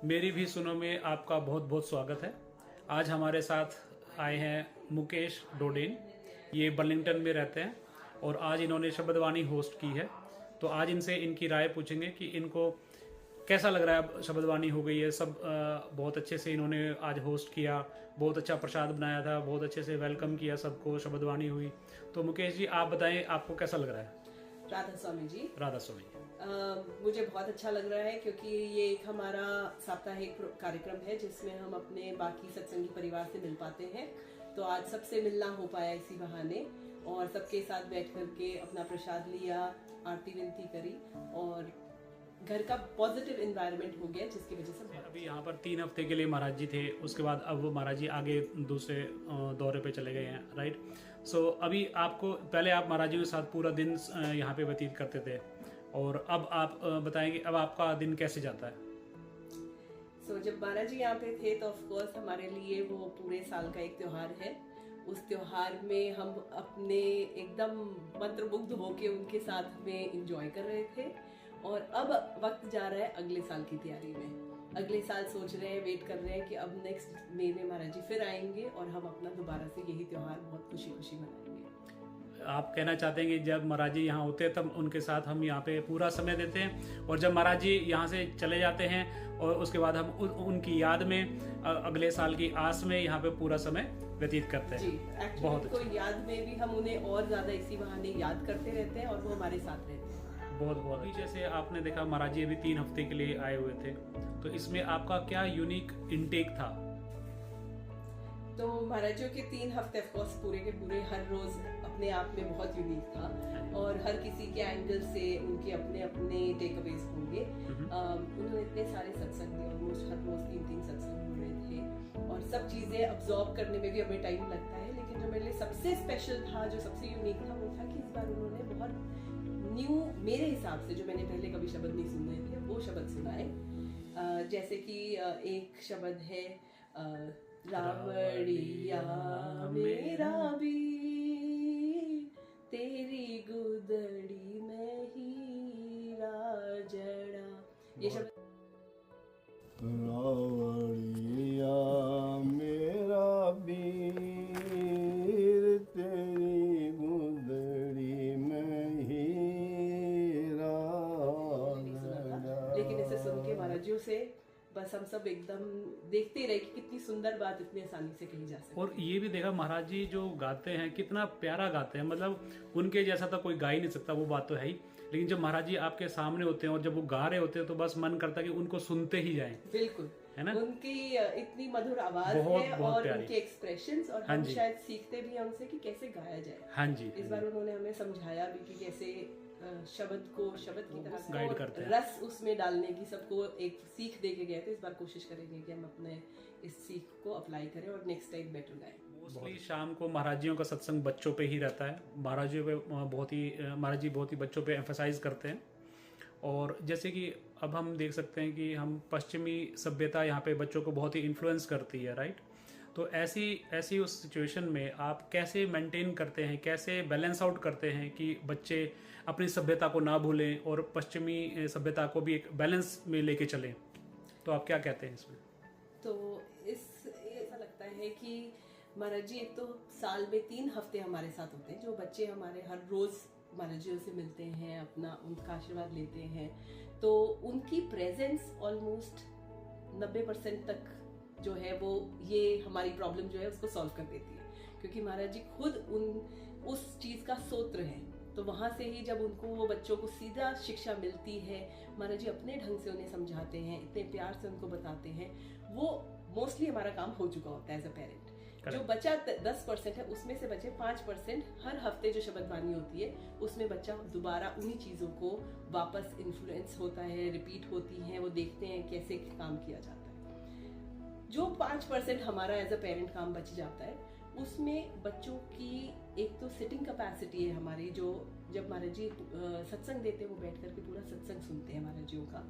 मेरी भी सुनो में आपका बहुत बहुत स्वागत है। आज हमारे साथ आए हैं मुकेश डोडेन। ये बर्लिंगटन में रहते हैं और आज इन्होंने शब्दवाणी होस्ट की है। तो आज इनसे इनकी राय पूछेंगे कि इनको कैसा लग रहा है। अब शब्दवाणी हो गई है, सब बहुत अच्छे से इन्होंने आज होस्ट किया, बहुत अच्छा प्रसाद बनाया था, बहुत अच्छे से वेलकम किया सबको, शब्दवाणी हुई। तो मुकेश जी, आप बताएं आपको कैसा लग रहा है। राधा स्वामी जी। राधा स्वामी। मुझे बहुत अच्छा लग रहा है क्योंकि ये एक हमारा साप्ताहिक कार्यक्रम है जिसमें हम अपने बाकी सत्संगी परिवार से मिल पाते हैं। तो आज सबसे मिलना हो पाया इसी बहाने और सबके साथ बैठ करके अपना प्रसाद लिया, आरती विनती करी और घर का पॉजिटिव एनवायरनमेंट हो गया जिसकी वजह से अभी यहाँ पर 3 हफ्ते के लिए महाराज जी थे, उसके बाद अब वो महाराज जी आगे दूसरे दौरे पे चले गए हैं, राइट। सो अभी आपको पहले आप महाराज जी के साथ पूरा दिन यहाँ पे व्यतीत करते थे और अब आप बताएंगे अब आपका दिन कैसे जाता है। जब महाराज जी यहाँ पे थे तो ऑफ कोर्स हमारे लिए वो पूरे साल का एक त्योहार है। उस त्योहार में हम अपने एकदम मंत्रमुग्ध होके उनके साथ में एंजॉय कर रहे थे और अब वक्त जा रहा है अगले साल की तैयारी में। अगले साल सोच रहे हैं, वेट कर रहे हैं कि अब नेक्स्ट मई में महाराज जी फिर आएंगे और हम अपना दोबारा से यही त्योहार बहुत खुशी खुशी मनाएंगे। आप कहना चाहते हैं कि जब महाराज जी यहाँ होते हैं तब उनके साथ हम यहाँ पे पूरा समय देते हैं और जब महाराज जी यहाँ से चले जाते हैं और उसके बाद हम उनकी याद में अगले साल की आस में यहाँ पे पूरा समय व्यतीत करते हैं। जी, बहुत उनको याद में भी हम उन्हें और ज्यादा इसी बहाने याद करते रहते हैं और वो हमारे साथ रहते हैं। बहुत बहुत जैसे आपने देखा महाराज जी अभी 3 हफ्ते के लिए आए हुए थे, तो इसमें आपका क्या यूनिक इनटेक था। तो महाराज जी के 3 हफ्ते ऑफ कोर्स पूरे के पूरे हर रोज अपने आप में बहुत यूनिक था और हर किसी के एंगल से उनके अपने अपने टेक अवेज होंगे। उन्होंने इतने सारे सत्संग दिए, ऑलमोस्ट हर रोज 3-3 सत्संग हो रहे थे और सब चीजें अब्सॉर्ब करने में भी हमें टाइम लगता है। लेकिन जो मेरे लिए सबसे स्पेशल था, जो सबसे यूनिक था, वो था कि इस बार उन्होंने बहुत न्यू, मेरे हिसाब से जो मैंने पहले कभी शब्द नहीं सुने थे वो शब्द सुनाए। जैसे कि एक शब्द है रावड़िया मेरा भी तेरी गुदड़ी में हीरा जड़ा। ये शब्द रावड़िया मेरा वीर तेरी गुदड़ी में हीरा जड़ा। लेकिन इसे सुन के महाराजियों से बस हम सब एकदम देखते ही रहे कि कितनी सुंदर बात इतनी आसानी से कही जा सकती है। और ये भी देखा महाराज जी जो गाते हैं कितना प्यारा गाते हैं, मतलब उनके जैसा तो कोई गा ही नहीं सकता, वो बात तो है ही। लेकिन जब महाराज जी आपके सामने होते हैं और जब वो गा रहे होते हैं तो बस मन करता है कि उनको सुनते ही जाएं। बिल्कुल, है ना। उनकी इतनी मधुर आवाज है और उनके एक्सप्रेशंस, और हम शायद सीखते भी हैं उनसे कि कैसे गाया जाए। हाँ जी, इस बार उन्होंने हमें समझाया भी कि कैसे शब्द को शब्द की तरह गाइड करते हैं, रस उसमें डालने की सबको एक सीख दे के गए थे। इस बार कोशिश करेंगे कि हम अपने इस सीख को अप्लाई करें और नेक्स्ट टाइम बेटर गाएं। मोस्टली शाम को महाराजियों का सत्संग बच्चों पे ही रहता है। महाराज जी बहुत ही बच्चों पे एम्फसाइज करते हैं। और जैसे कि अब हम देख सकते हैं कि हम पश्चिमी सभ्यता यहाँ पे बच्चों को बहुत ही इन्फ्लुएंस करती है, राइट। तो ऐसी उस सिचुएशन में आप कैसे मेंटेन करते हैं, कैसे बैलेंस आउट करते हैं कि बच्चे अपनी सभ्यता को ना भूलें और पश्चिमी सभ्यता को भी एक बैलेंस में लेके चलें। तो आप क्या कहते हैं इसमें। तो ऐसा लगता है कि महाराज जी एक तो साल में 3 हफ्ते हमारे साथ होते हैं, जो बच्चे हमारे हर रोज महाराज जी से मिलते हैं, अपना उनका आशीर्वाद लेते हैं, तो उनकी प्रेजेंस ऑलमोस्ट 90% तक जो है वो ये हमारी प्रॉब्लम जो है उसको सॉल्व कर देती है, क्योंकि महाराज जी खुद उस चीज का स्रोत है। तो वहां से ही जब उनको वो बच्चों को सीधा शिक्षा मिलती है, महाराज जी अपने ढंग से उन्हें समझाते हैं, इतने प्यार से उनको बताते हैं, वो मोस्टली हमारा काम हो चुका होता है एज अ पेरेंट। जो बचा 10% है उसमें से बचे 5% हर हफ्ते जो शब्दवाणी होती है उसमें बच्चा दोबारा उन्हीं चीजों को वापस इन्फ्लुएंस होता है, रिपीट होती हैं, वो देखते हैं कैसे काम किया जाता है। जो 5% हमारा एज अ पेरेंट काम बच जाता है उसमें बच्चों की एक तो सिटिंग कैपेसिटी है हमारी, जो जब महाराज जी सत्संग देते हैं वो बैठ करके पूरा सत्संग सुनते हैं महाराज जियों का।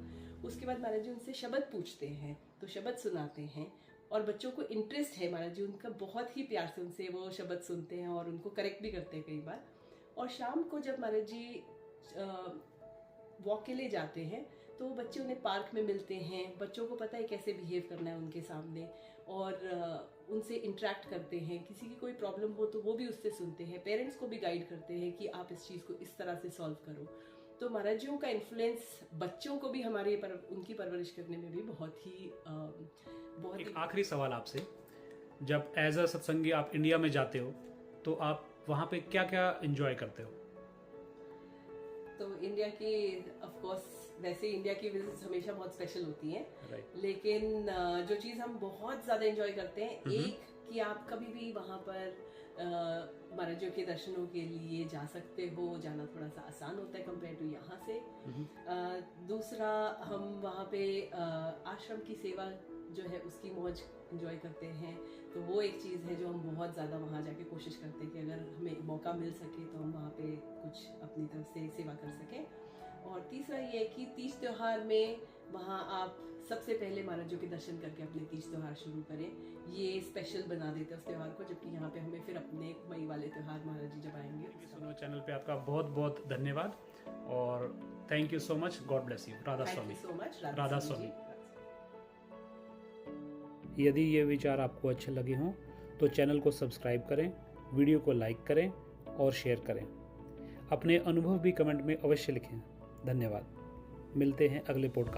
उसके बाद महाराज जी उनसे शब्द पूछते हैं तो शब्द सुनाते हैं और बच्चों को इंटरेस्ट है, महाराज जी उनका बहुत ही प्यार से उनसे वो शब्द सुनते हैं और उनको करेक्ट भी करते हैं कई बार। और शाम को जब महाराज जी वॉक के लिए जाते हैं तो बच्चे उन्हें पार्क में मिलते हैं, बच्चों को पता है कैसे बिहेव करना है उनके सामने, और उनसे इंटरेक्ट करते हैं। किसी की कोई प्रॉब्लम हो तो वो भी उससे सुनते हैं, पेरेंट्स को भी गाइड करते हैं कि आप इस चीज़ को इस तरह से सॉल्व करो। तो महाराजियों का इन्फ्लुएंस बच्चों को भी उनकी परवरिश करने में भी बहुत एक आखिरी सवाल आपसे, जब एज अ सत्संगी आप इंडिया में जाते हो तो आप वहाँ पे क्या क्या एंजॉय करते हो? तो इंडिया की ऑफ कोर्स वैसे इंडिया की विजिट्स हमेशा बहुत स्पेशल होती हैं, लेकिन जो चीज़ हम बहुत ज़्यादा एंजॉय करते हैं, एक कि आप कभी भी वहाँ पर महाराजियों के दर्शनों के लिए जा सकते हो, जाना थोड़ा सा आसान होता है कंपेयर टू यहाँ से। दूसरा, हम वहाँ पे आश्रम की सेवा जो है उसकी मौज एंजॉय करते हैं, तो वो एक चीज़ है जो हम बहुत ज़्यादा वहाँ जाके कोशिश करते हैं कि अगर हमें मौका मिल सके तो हम वहाँ पे कुछ अपनी तरफ से सेवा कर सकें। और तीसरा ये है कि तीज त्योहार में वहाँ आप सबसे पहले महाराजियों के दर्शन करके अपने तीज त्योहार शुरू करें, ये स्पेशल बना देते हैं उस त्यौहार को, जबकि यहाँ पे हमें फिर अपने मई वाले त्यौहार महाराज जी जब आएंगे। सुनो चैनल पे आपका बहुत बहुत धन्यवाद और thank you so much. God bless you. Radha Swami. Thank you so much. Radha Swami. यदि ये विचार आपको अच्छे लगे हों तो चैनल को सब्सक्राइब करें, वीडियो को लाइक करें और शेयर करें। अपने अनुभव भी कमेंट में अवश्य लिखें। धन्यवाद। मिलते हैं अगले पॉडकास्ट।